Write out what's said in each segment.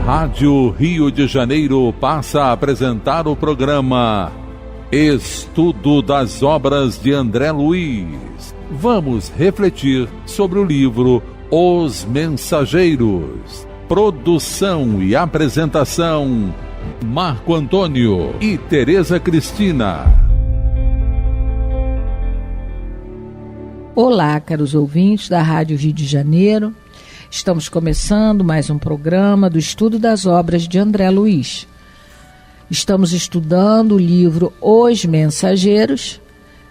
Rádio Rio de Janeiro passa a apresentar o programa Estudo das Obras de André Luiz. Vamos refletir sobre o livro Os Mensageiros. Produção e apresentação, Marco Antônio e Tereza Cristina. Olá, caros ouvintes da Rádio Rio de Janeiro. Estamos começando mais um programa do Estudo das Obras de André Luiz. Estamos estudando o livro Os Mensageiros,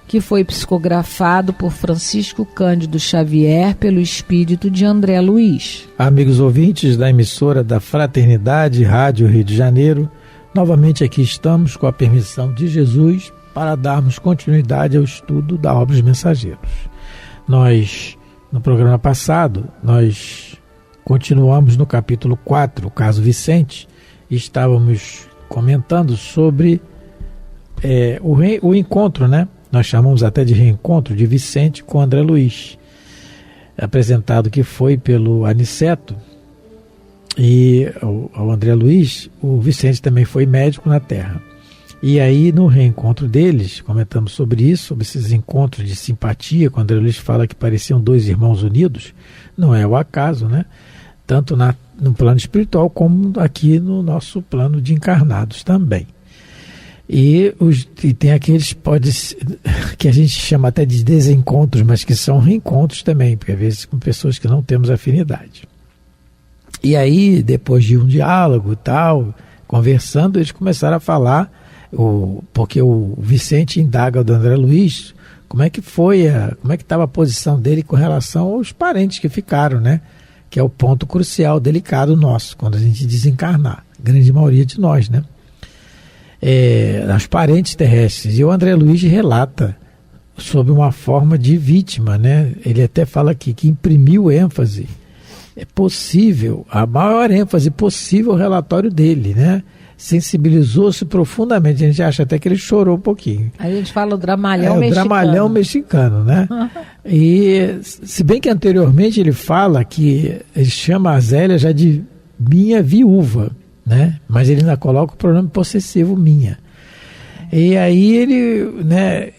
que foi psicografado por Francisco Cândido Xavier pelo espírito de André Luiz. Amigos ouvintes da emissora da Fraternidade Rádio Rio de Janeiro, novamente aqui estamos com a permissão de Jesus para darmos continuidade ao estudo da obra Os Mensageiros. No programa passado, nós continuamos no capítulo 4, o caso Vicente, e estávamos comentando sobre o encontro, né? Nós chamamos até de reencontro de Vicente com André Luiz, apresentado que foi pelo Aniceto, e ao André Luiz, o Vicente também foi médico na Terra. E aí, no reencontro deles, comentamos sobre isso, sobre esses encontros de simpatia, quando André Luiz fala que pareciam dois irmãos unidos. Não é o acaso, né? Tanto no plano espiritual, como aqui no nosso plano de encarnados também. E tem aqueles que a gente chama até de desencontros, mas que são reencontros também, porque às vezes com pessoas que não temos afinidade. E aí, depois de um diálogo e tal, conversando, eles começaram a falar, porque o Vicente indaga do André Luiz como é que estava a posição dele com relação aos parentes que ficaram, né? Que é o ponto crucial, delicado nosso, quando a gente desencarnar, a grande maioria de nós, né? Os parentes terrestres. E o André Luiz relata sobre uma forma de vítima, né? Ele até fala aqui que imprimiu ênfase, possível, a maior ênfase possível ao relatório dele, né? Sensibilizou-se profundamente, a gente acha até que ele chorou um pouquinho. A gente fala o dramalhão mexicano. O dramalhão mexicano, né? E se bem que anteriormente ele fala que ele chama a Zélia já de minha viúva, né? Mas ele ainda coloca o pronome possessivo minha. E aí ele, né,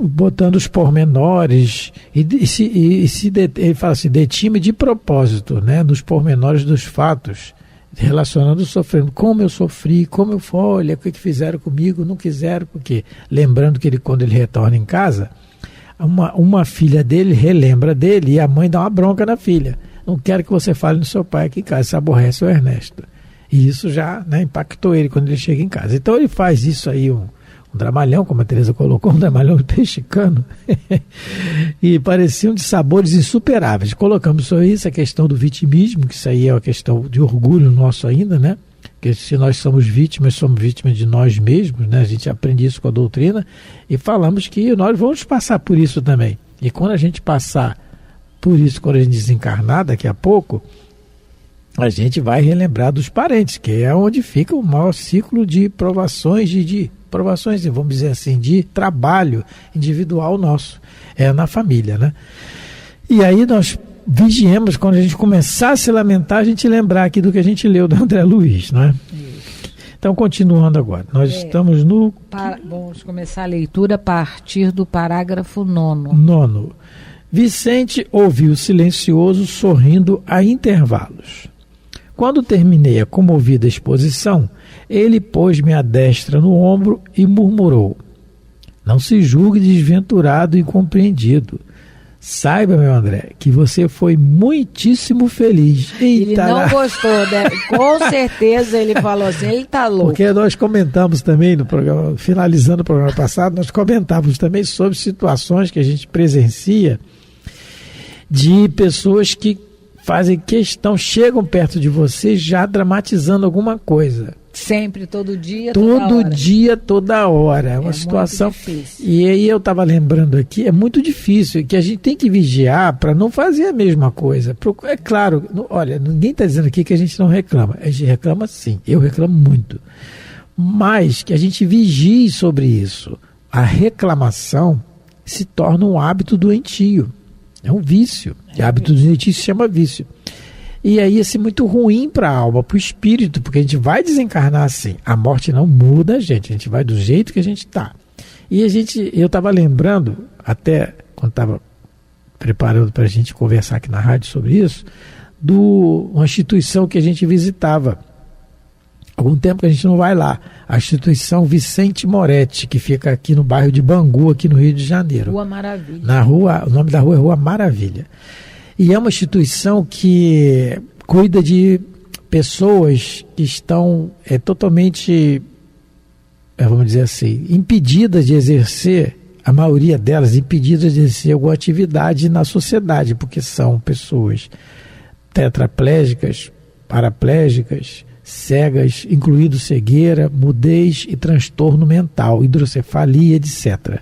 botando os pormenores, ele fala assim, detinha-me de propósito, né, nos pormenores dos fatos, relacionando o sofrendo, como eu sofri, como eu fui, olha, o que fizeram comigo, não quiseram, porque lembrando que quando ele retorna em casa, uma filha dele relembra dele e a mãe dá uma bronca na filha. Não quero que você fale no seu pai aqui em casa, se aborrece o Ernesto. E isso já, né, impactou ele quando ele chega em casa. Então ele faz isso aí, um dramalhão, como a Tereza colocou, um dramalhão mexicano, e pareciam de sabores insuperáveis. Colocamos sobre isso a questão do vitimismo, que isso aí é uma questão de orgulho nosso ainda, né? Porque se nós somos vítimas de nós mesmos, né? A gente aprende isso com a doutrina, e falamos que nós vamos passar por isso também. E quando a gente passar por isso, quando a gente desencarnar daqui a pouco, a gente vai relembrar dos parentes, que é onde fica o maior ciclo de provações, vamos dizer assim, de trabalho individual nosso, na família, né? E aí nós vigiemos, quando a gente começar a se lamentar, a gente lembrar aqui do que a gente leu do André Luiz, não é? Então, continuando agora, nós estamos no... Vamos começar a leitura a partir do parágrafo 9. 9. Vicente ouviu silencioso, sorrindo a intervalos. Quando terminei a comovida exposição, ele pôs-me a destra no ombro e murmurou: não se julgue desventurado e incompreendido. Saiba, meu André, que você foi muitíssimo feliz. Ele não gostou, né? Com certeza ele falou assim, ele tá louco. Porque nós comentamos também no programa, finalizando o programa passado, nós comentávamos também sobre situações que a gente presencia de pessoas que fazem questão, chegam perto de você já dramatizando alguma coisa. Sempre, todo dia, toda hora. É uma situação. Muito difícil. E aí eu estava lembrando aqui, é muito difícil, que a gente tem que vigiar para não fazer a mesma coisa. É claro, olha, ninguém está dizendo aqui que a gente não reclama. A gente reclama sim, eu reclamo muito. Mas que a gente vigie sobre isso. A reclamação se torna um hábito doentio. É um vício. O hábito doentio se chama vício. E aí ia ser muito ruim para a alma, para o espírito, porque a gente vai desencarnar assim. A morte não muda a gente vai do jeito que a gente está. E eu estava lembrando, até quando estava preparando para a gente conversar aqui na rádio sobre isso, de uma instituição que a gente visitava. Algum tempo que a gente não vai lá. A instituição Vicente Moretti, que fica aqui no bairro de Bangu, aqui no Rio de Janeiro. Rua Maravilha. O nome da rua é Rua Maravilha. E é uma instituição que cuida de pessoas que estão totalmente, vamos dizer assim, impedidas de exercer, a maioria delas impedidas de exercer alguma atividade na sociedade, porque são pessoas tetraplégicas, paraplégicas, cegas, incluindo cegueira, mudez e transtorno mental, hidrocefalia, etc.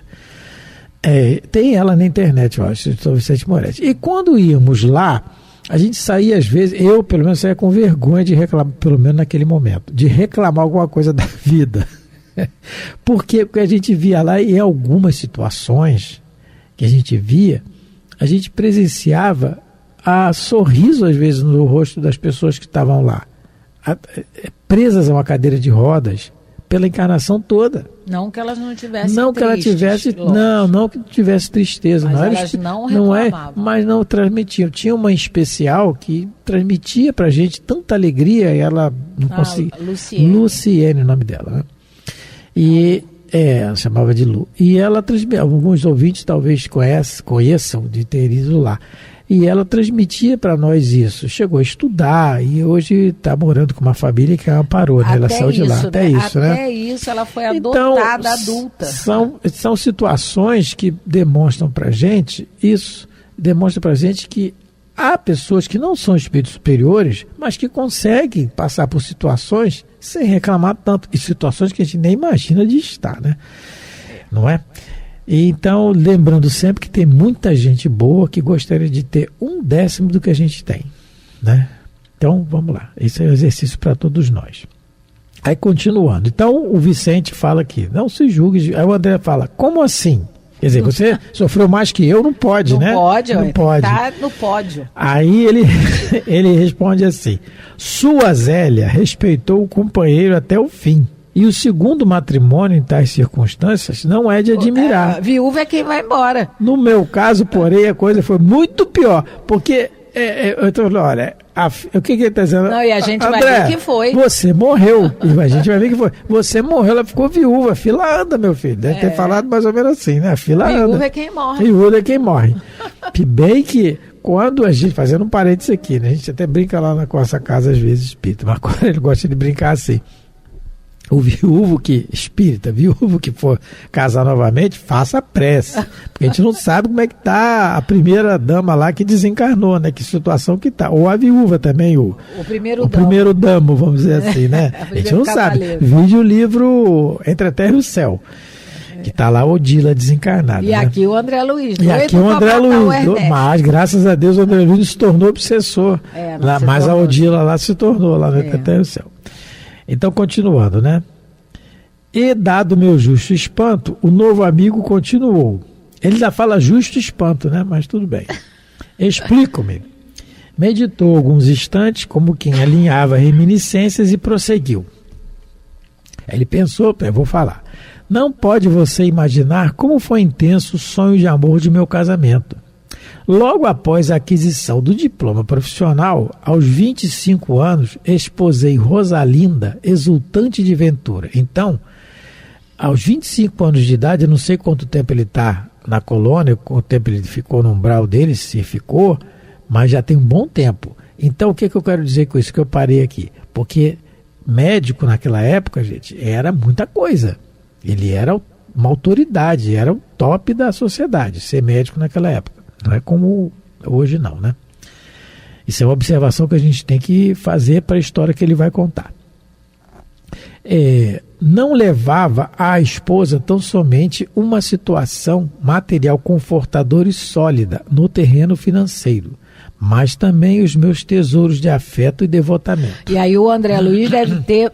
Tem ela na internet, eu acho, São Vicente Moretti. E quando íamos lá, a gente saía às vezes, eu pelo menos saía com vergonha de reclamar, pelo menos naquele momento, de reclamar alguma coisa da vida. Por quê? Porque a gente via lá, e em algumas situações que a gente via, a gente presenciava sorriso às vezes no rosto das pessoas que estavam lá, presas a uma cadeira de rodas pela encarnação toda. Não que elas não tivessem não que ela tivesse, não que tivesse tristeza, mas não, elas não reclamavam. Mas não transmitiam. Tinha uma em especial que transmitia pra gente tanta alegria, e ela não conseguia. Luciene, o nome dela, né? E ela chamava de Lu. E ela transmitia, alguns ouvintes talvez conheçam de ter ido lá. E ela transmitia para nós isso. Chegou a estudar e hoje está morando com uma família que a amparou, né? Ela saiu de lá. Até isso, ela foi adotada, adulta. São situações que demonstram para a gente isso, demonstram para a gente que há pessoas que não são espíritos superiores, mas que conseguem passar por situações sem reclamar tanto. E situações que a gente nem imagina de estar, né? Não é? E então, lembrando sempre que tem muita gente boa que gostaria de ter 1/10 do que a gente tem, né? Então, vamos lá. Esse é um exercício para todos nós. Aí, continuando. Então, o Vicente fala aqui, não se julgue. Aí o André fala, como assim? Quer dizer, você sofreu mais que eu, não pode, né? Não pode. Tá no pódio. Aí ele responde assim, sua Zélia respeitou o companheiro até o fim. E o segundo matrimônio em tais circunstâncias não é de admirar. Viúva é quem vai embora. No meu caso, porém, a coisa foi muito pior. Porque, eu estou falando, olha, o que ele está dizendo? Não, e a gente André, vai ver que foi. Você morreu. E a gente vai ver que foi. Você morreu, ela ficou viúva. A fila anda, meu filho. Deve ter falado mais ou menos assim, né? A fila anda. Viúva é quem morre. Viúva é quem morre. Bem que, quando a gente, fazendo um parênteses aqui, né? A gente até brinca lá na nossa casa, às vezes, espírita. Mas quando ele gosta de brincar assim. O viúvo que for casar novamente, faça prece. Porque a gente não sabe como é que está a primeira dama lá que desencarnou, né? Que situação que está. Ou a viúva também, o primeiro damo, vamos dizer assim, né? A gente não sabe. Vide o livro Entre a Terra e o Céu. Que está lá Odila desencarnada. E né? Aqui o André Luiz. E aqui o André Luiz. Mas, graças a Deus, o André Luiz se tornou obsessor. Mas a Odila lá se tornou, lá no Entre a Terra e o Céu. Então, continuando, né? E dado meu justo espanto, o novo amigo continuou. Ele já fala justo espanto, né? Mas tudo bem. Explico-me. Meditou alguns instantes, como quem alinhava reminiscências, e prosseguiu. Ele pensou, eu vou falar. Não pode você imaginar como foi intenso o sonho de amor de meu casamento. Logo após a aquisição do diploma profissional, aos 25 anos, esposei Rosalinda, exultante de ventura. Então, aos 25 anos de idade, eu não sei quanto tempo ele está na colônia, quanto tempo ele ficou no umbral dele, se ficou, mas já tem um bom tempo. Então, o que eu quero dizer com isso que eu parei aqui? Porque médico naquela época, gente, era muita coisa. Ele era uma autoridade, era o top da sociedade, ser médico naquela época. Não é como hoje não, né? Isso é uma observação que a gente tem que fazer para a história que ele vai contar. Não levava à esposa tão somente uma situação material confortadora e sólida no terreno financeiro, mas também os meus tesouros de afeto e devotamento. E aí o André Luiz deve ter,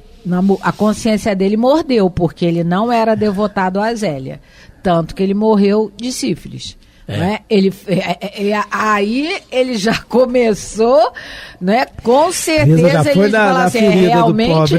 a consciência dele mordeu, porque ele não era devotado a Zélia, tanto que ele morreu de sífilis. Né? Aí ele já começou, né? Com certeza ele falou assim, realmente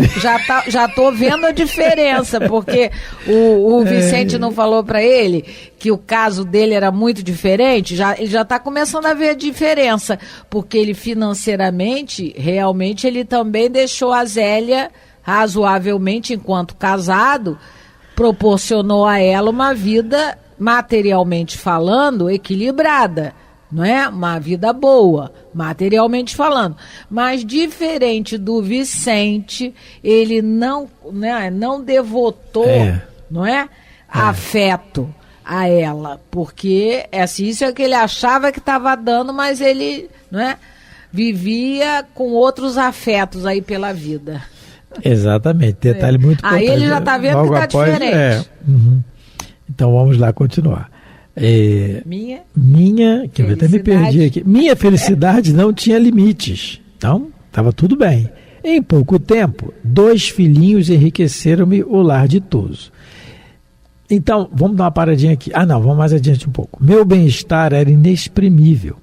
já tô vendo a diferença, porque o Vicente não falou para ele que o caso dele era muito diferente, ele já está começando a ver a diferença, porque ele financeiramente, realmente, ele também deixou a Zélia razoavelmente, enquanto casado, proporcionou a ela uma vida, materialmente falando, equilibrada, não é? Uma vida boa, materialmente falando. Mas diferente do Vicente, ele não devotou, não é? Afeto a ela, porque assim, isso é o que ele achava que estava dando, mas ele, não é? Vivia com outros afetos aí pela vida. Exatamente, detalhe muito importante. Aí ele já está vendo que está diferente. Então vamos lá continuar. Que eu até me perdi aqui. Minha felicidade não tinha limites. Então, estava tudo bem. Em pouco tempo, 2 filhinhos enriqueceram-me o lar ditoso. Então, vamos dar uma paradinha aqui. Vamos mais adiante um pouco. Meu bem-estar era inexprimível.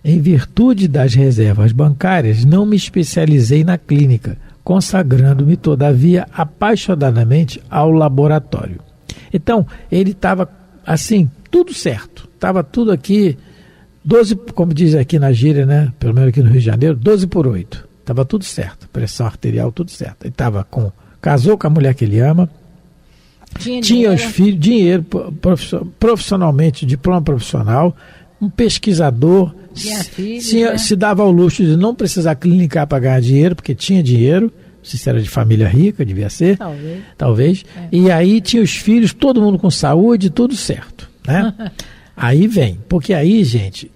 Em virtude das reservas bancárias, não me especializei na clínica, consagrando-me, todavia, apaixonadamente ao laboratório. Então, ele estava, assim, tudo certo. Estava tudo aqui, 12, como diz aqui na gíria, né? Pelo menos aqui no Rio de Janeiro, 12/8. Estava tudo certo. Pressão arterial, tudo certo. Ele casou com a mulher que ele ama, tinha os filhos, dinheiro, profissionalmente, diploma profissional, um pesquisador, se dava ao luxo de não precisar clinicar para ganhar dinheiro, porque tinha dinheiro, não sei se era de família rica, devia ser, talvez. E aí tinha os filhos, todo mundo com saúde, tudo certo, né? Aí vem, porque aí, gente,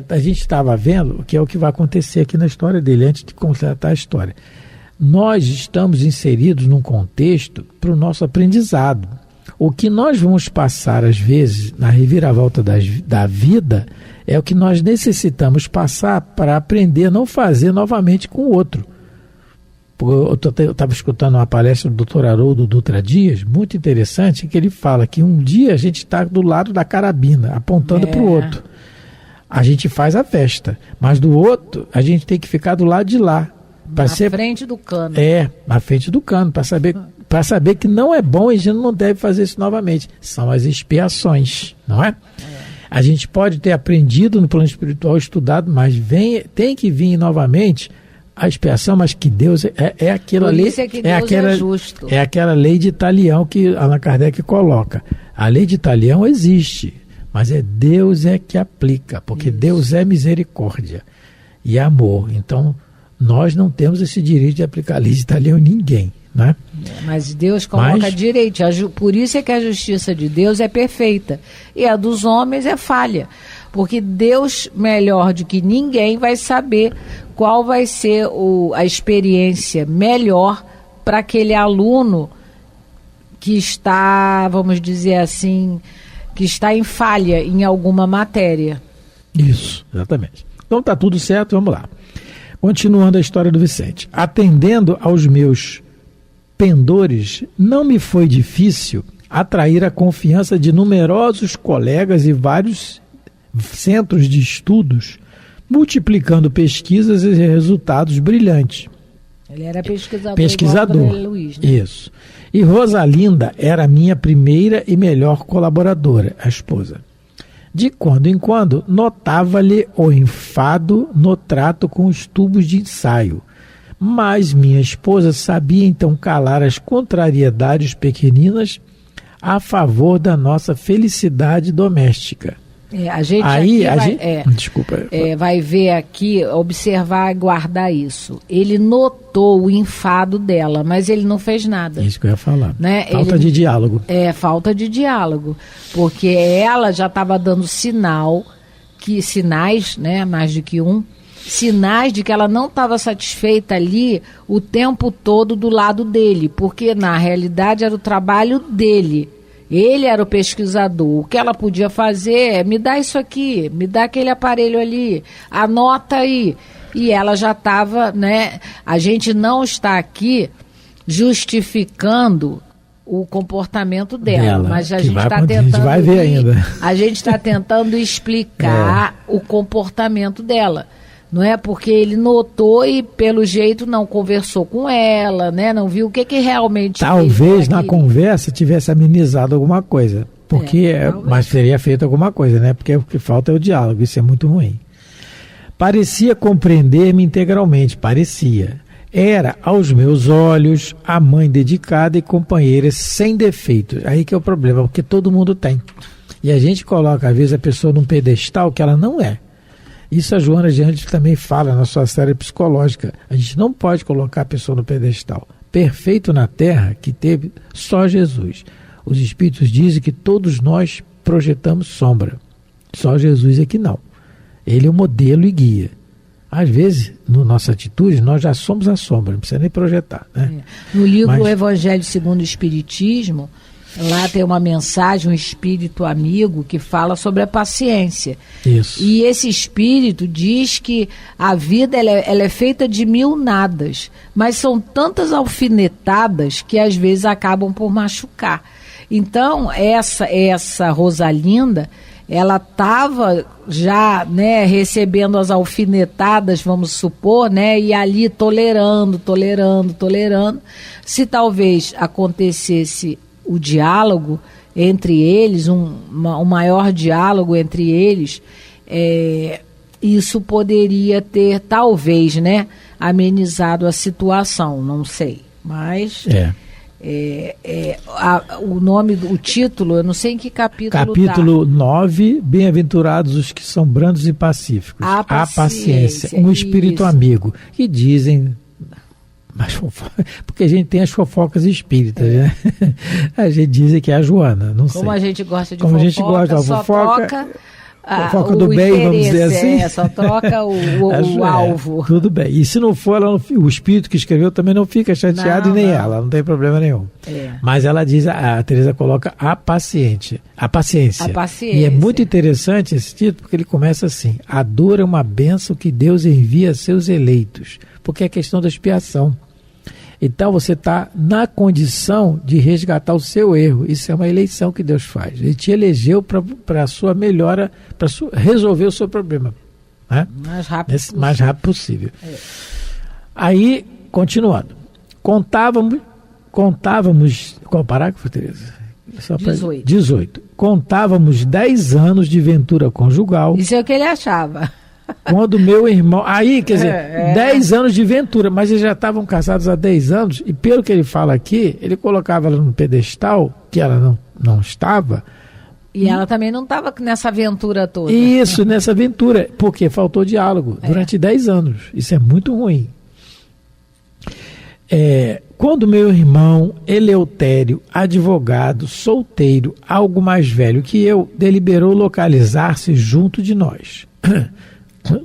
a gente estava vendo que é o que vai acontecer aqui na história dele, antes de completar a história. Nós estamos inseridos num contexto para o nosso aprendizado. O que nós vamos passar, às vezes, na reviravolta da vida, é o que nós necessitamos passar para aprender a não fazer novamente com o outro. Eu estava escutando uma palestra do Dr. Haroldo Dutra Dias, muito interessante, que ele fala que um dia a gente está do lado da carabina, apontando para o outro. A gente faz a festa, mas do outro, a gente tem que ficar do lado de lá. Frente do cano. Na frente do cano, para saber que não é bom e a gente não deve fazer isso novamente. São as expiações, não é? A gente pode ter aprendido no plano espiritual, estudado, mas tem que vir novamente a expiação, mas que Deus é aquela lei. É aquela lei de Italião que Allan Kardec coloca. A lei de Italião existe, mas Deus que aplica, porque Deus é misericórdia e amor. Então, nós não temos esse direito de aplicar a lei de Italião em ninguém, né? Mas Deus coloca direito. Por isso é que a justiça de Deus é perfeita e a dos homens é falha. Porque Deus, melhor do que ninguém, vai saber qual vai ser a experiência melhor para aquele aluno que está, vamos dizer assim, que está em falha em alguma matéria. Isso, exatamente. Então tá tudo certo, vamos lá. Continuando a história do Vicente. Atendendo aos meus pendores, não me foi difícil atrair a confiança de numerosos colegas e vários centros de estudos, multiplicando pesquisas e resultados brilhantes. Ele era pesquisador. Igual Luiz, né? Isso. E Rosalinda era a minha primeira e melhor colaboradora, a esposa. De quando em quando, notava-lhe o enfado no trato com os tubos de ensaio. Mas minha esposa sabia então calar as contrariedades pequeninas a favor da nossa felicidade doméstica. A gente vai ver aqui, observar e guardar isso. Ele notou o enfado dela, mas ele não fez nada. Isso que eu ia falar. Né? Falta de diálogo. Falta de diálogo. Porque ela já estava dando sinais, né, mais do que sinais de que ela não estava satisfeita ali o tempo todo do lado dele, porque na realidade era o trabalho dele. Ele era o pesquisador. O que ela podia fazer é: me dá isso aqui, me dá aquele aparelho ali, anota aí. E ela já estava, né? A gente não está aqui justificando o comportamento dela. Mas a gente está tentando. A gente vai ver ainda. A gente está tentando explicar o comportamento dela. Não é porque ele notou e, pelo jeito, não conversou com ela, né? Não viu o que realmente... Talvez na conversa tivesse amenizado alguma coisa. Mas teria feito alguma coisa, né? Porque o que falta é o diálogo. Isso é muito ruim. Parecia compreender-me integralmente. Parecia. Era, aos meus olhos, a mãe dedicada e companheira sem defeitos. Aí que é o problema, porque todo mundo tem. E a gente coloca, às vezes, a pessoa num pedestal que ela não é. Isso a Joana Diante também fala na sua série psicológica. A gente não pode colocar a pessoa no pedestal. Perfeito na terra que teve só Jesus. Os Espíritos dizem que todos nós projetamos sombra. Só Jesus é que não. Ele é o modelo e guia. Às vezes, na nossa atitude, nós já somos a sombra, não precisa nem projetar. Né? No livro O Evangelho segundo o Espiritismo, lá tem uma mensagem, um espírito amigo que fala sobre a paciência. Isso. E esse espírito diz que a vida ela é feita de 1000 nadas, mas são tantas alfinetadas que às vezes acabam por machucar. Então, essa Rosalinda, ela estava já, né, recebendo as alfinetadas, vamos supor, né, e ali tolerando. Se talvez acontecesse o diálogo entre eles, um maior diálogo entre eles, isso poderia ter, talvez, né, amenizado a situação, não sei. Mas o título, eu não sei em que capítulo. Capítulo 9, Bem-aventurados os que são brandos e pacíficos. A paciência, um espírito amigo, que dizem... Porque a gente tem as fofocas espíritas, né? A gente diz que é a Joana, não sei. Como a gente gosta de fofoca, a gente gosta da fofoca do bem, vamos dizer assim. Só troca o alvo. Tudo bem. E se não for, o espírito que escreveu também não fica chateado, e nem ela, não tem problema nenhum. Mas ela diz, a Teresa coloca a paciência. E é muito interessante esse título, porque ele começa assim: a dor é uma bênção que Deus envia a seus eleitos, porque é questão da expiação. Então você está na condição de resgatar o seu erro. Isso é uma eleição que Deus faz. Ele te elegeu para a sua melhora, para resolver o seu problema, né? Mais rápido possível. Aí, continuando. Contávamos. Qual parágrafo, Teresa? 18. Contávamos 10 anos de ventura conjugal. Isso é o que ele achava. Quando meu irmão... Aí, quer dizer, 10 anos de ventura, mas eles já estavam casados há 10 anos, e pelo que ele fala aqui, ele colocava ela no pedestal, que ela não estava. E ela também não estava nessa aventura toda. Isso, nessa aventura, porque faltou diálogo durante 10 anos. Isso é muito ruim. Quando meu irmão Eleutério, advogado, solteiro, algo mais velho que eu, deliberou localizar-se junto de nós.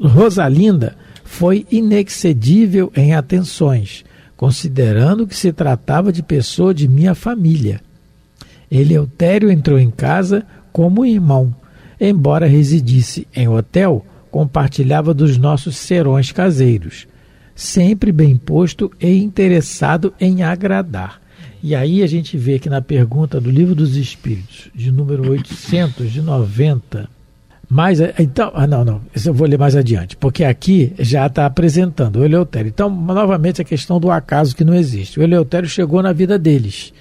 Rosalinda foi inexcedível em atenções, considerando que se tratava de pessoa de minha família. Eleutério entrou em casa como irmão. Embora residisse em hotel, compartilhava dos nossos serões caseiros, sempre bem posto e interessado em agradar. E aí a gente vê que na pergunta do Livro dos Espíritos, de número 890... isso eu vou ler mais adiante, porque aqui já está apresentando o Eleutério. Então, novamente, a questão do acaso que não existe. O Eleutério chegou na vida deles.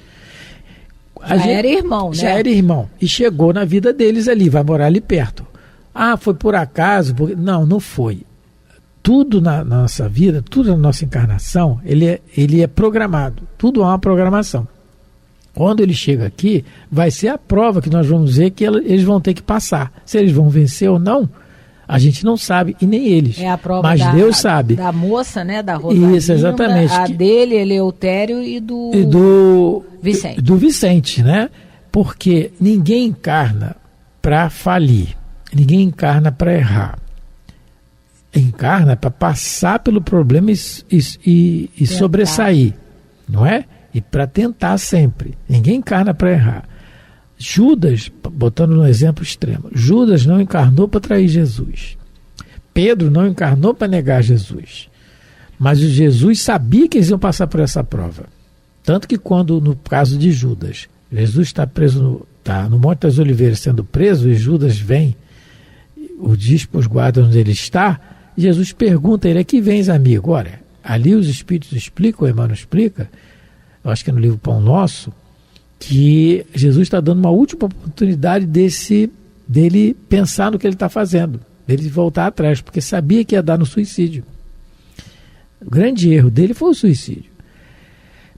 Era irmão, né? Já era irmão. E chegou na vida deles ali, vai morar ali perto. Foi por acaso? Não foi. Tudo na nossa vida, tudo na nossa encarnação, ele é programado. Tudo há uma programação. Quando ele chega aqui, vai ser a prova que nós vamos ver que eles vão ter que passar. Se eles vão vencer ou não, a gente não sabe, e nem eles. É a prova mas Deus sabe. Da moça, né, da Rosalinda. Isso, exatamente. A dele, Eleutério e do Vicente. Do Vicente, né? Porque ninguém encarna para falir, ninguém encarna para errar. Encarna para passar pelo problema e sobressair, não é? E para tentar sempre. Ninguém encarna para errar. Judas, botando no exemplo extremo, Judas não encarnou para trair Jesus. Pedro não encarnou para negar Jesus. Mas Jesus sabia que eles iam passar por essa prova. Tanto que quando, no caso de Judas, Jesus está preso, está no Monte das Oliveiras sendo preso, e Judas vem, diz para os guardas onde ele está, Jesus pergunta a ele: "Que vens, amigo?" Olha, ali os Espíritos explicam, o Emmanuel explica, eu acho que é no livro Pão Nosso, que Jesus está dando uma última oportunidade dele pensar no que ele está fazendo, dele voltar atrás, porque sabia que ia dar no suicídio. O grande erro dele foi o suicídio.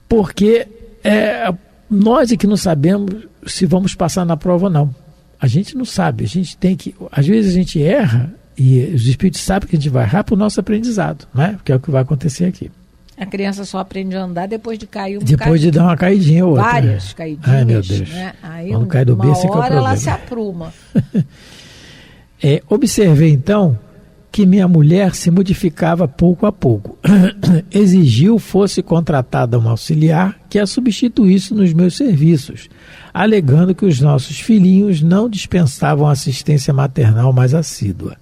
Porque nós é que não sabemos se vamos passar na prova ou não. A gente não sabe, a gente tem que... Às vezes a gente erra e os Espíritos sabem que a gente vai errar para o nosso aprendizado, né? Que é o que vai acontecer aqui. A criança só aprende a andar depois de cair depois de dar uma caidinha ou outra. Várias caidinhas. Ai, meu Deus. Né? Aí quando cai do berço, uma hora ela se apruma. Observei então que minha mulher se modificava pouco a pouco. Exigiu fosse contratada uma auxiliar que a substituísse nos meus serviços, alegando que os nossos filhinhos não dispensavam assistência maternal mais assídua.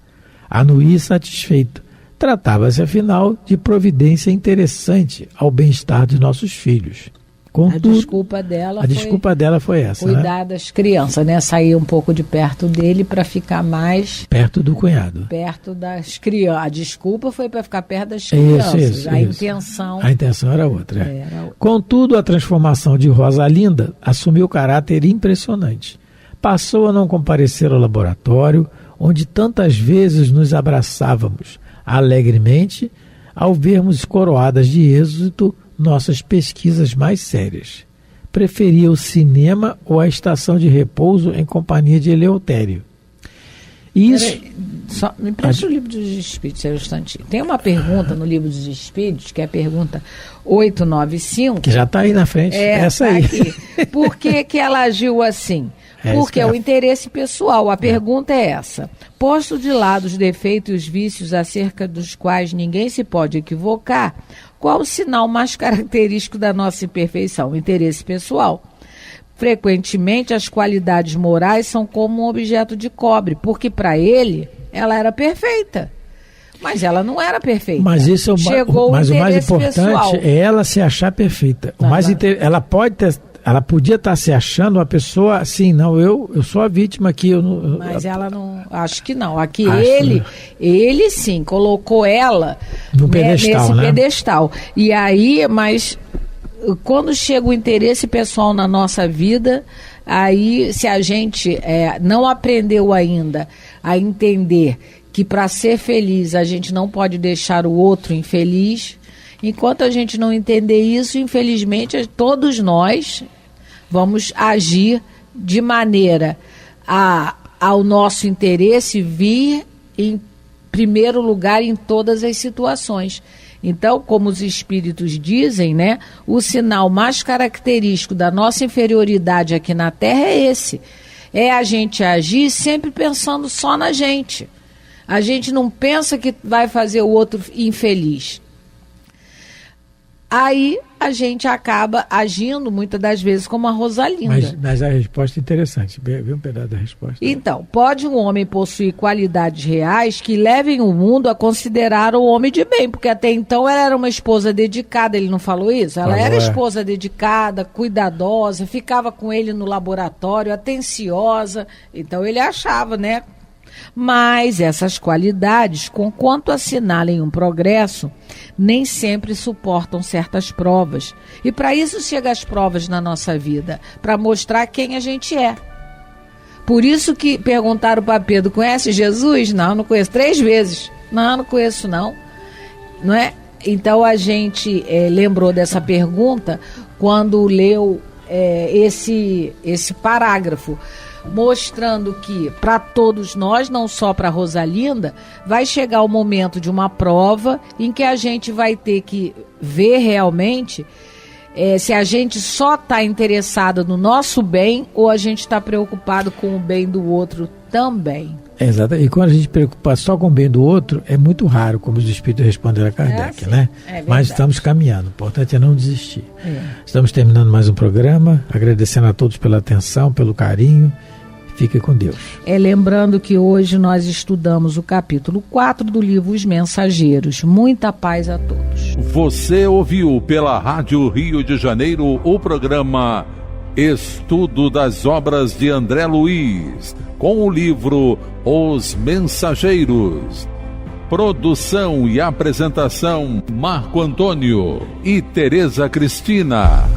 Anuí satisfeito. Tratava-se, afinal, de providência interessante ao bem-estar de nossos filhos. Contudo, a desculpa dela foi essa, cuidar das crianças, né? Sair um pouco de perto dele para ficar mais... Perto do cunhado. Perto das crianças. A desculpa foi para ficar perto das crianças. Isso. A intenção era outra. Contudo, a transformação de Rosalinda assumiu caráter impressionante. Passou a não comparecer ao laboratório, onde tantas vezes nos abraçávamos alegremente ao vermos coroadas de êxito nossas pesquisas mais sérias. Preferia o cinema ou a estação de repouso em companhia de Eleutério. Isso... Só me presta o Livro dos Espíritos, um instantinho. Tem uma pergunta no Livro dos Espíritos, que é a pergunta 895. Que já está aí na frente. Essa aí. Aqui. Por que ela agiu assim? Porque é o interesse pessoal. A pergunta é essa. Posto de lado os defeitos e os vícios acerca dos quais ninguém se pode equivocar, qual o sinal mais característico da nossa imperfeição? O interesse pessoal. Frequentemente, as qualidades morais são como um objeto de cobre, porque para ele, ela era perfeita. Mas ela não era perfeita. Mas isso o mais importante pessoal. É ela se achar perfeita. Ela podia estar se achando uma pessoa assim, não, eu sou a vítima aqui. Mas ela não, acho que não. Aqui ele sim, colocou ela no pedestal, nesse pedestal. E aí, mas quando chega o interesse pessoal na nossa vida, aí se a gente não aprendeu ainda a entender que para ser feliz a gente não pode deixar o outro infeliz, enquanto a gente não entender isso, infelizmente, todos nós vamos agir de maneira ao nosso interesse vir em primeiro lugar em todas as situações. Então, como os espíritos dizem, né, o sinal mais característico da nossa inferioridade aqui na Terra é esse. É a gente agir sempre pensando só na gente. A gente não pensa que vai fazer o outro infeliz. Aí a gente acaba agindo muitas das vezes como a Rosalinda. Mas a resposta é interessante. Vê um pedaço da resposta. Então, pode um homem possuir qualidades reais que levem o mundo a considerar o homem de bem, porque até então ela era uma esposa dedicada, ele não falou isso? Ela era esposa dedicada, cuidadosa, ficava com ele no laboratório, atenciosa, então ele achava, né? Mas essas qualidades, conquanto assinalem um progresso, nem sempre suportam certas provas. E para isso chegam as provas na nossa vida, para mostrar quem a gente é. Por isso que perguntaram para Pedro, conhece Jesus? Não conheço. 3 vezes. Não conheço não. Não é? Então a gente lembrou dessa pergunta quando leu esse parágrafo, mostrando que para todos nós, não só para Rosalinda, vai chegar o momento de uma prova em que a gente vai ter que ver realmente se a gente só está interessado no nosso bem ou a gente está preocupado com o bem do outro também. Exato. E quando a gente preocupa só com o bem do outro, é muito raro, como os espíritos responderam a Kardec, né? Mas estamos caminhando, o importante é não desistir. Estamos terminando mais um programa, agradecendo a todos pela atenção, pelo carinho. Fique com Deus. Lembrando que hoje nós estudamos o capítulo 4 do livro Os Mensageiros. Muita paz a todos. Você ouviu pela Rádio Rio de Janeiro o programa Estudo das Obras de André Luiz, com o livro Os Mensageiros. Produção e apresentação Marco Antônio e Tereza Cristina.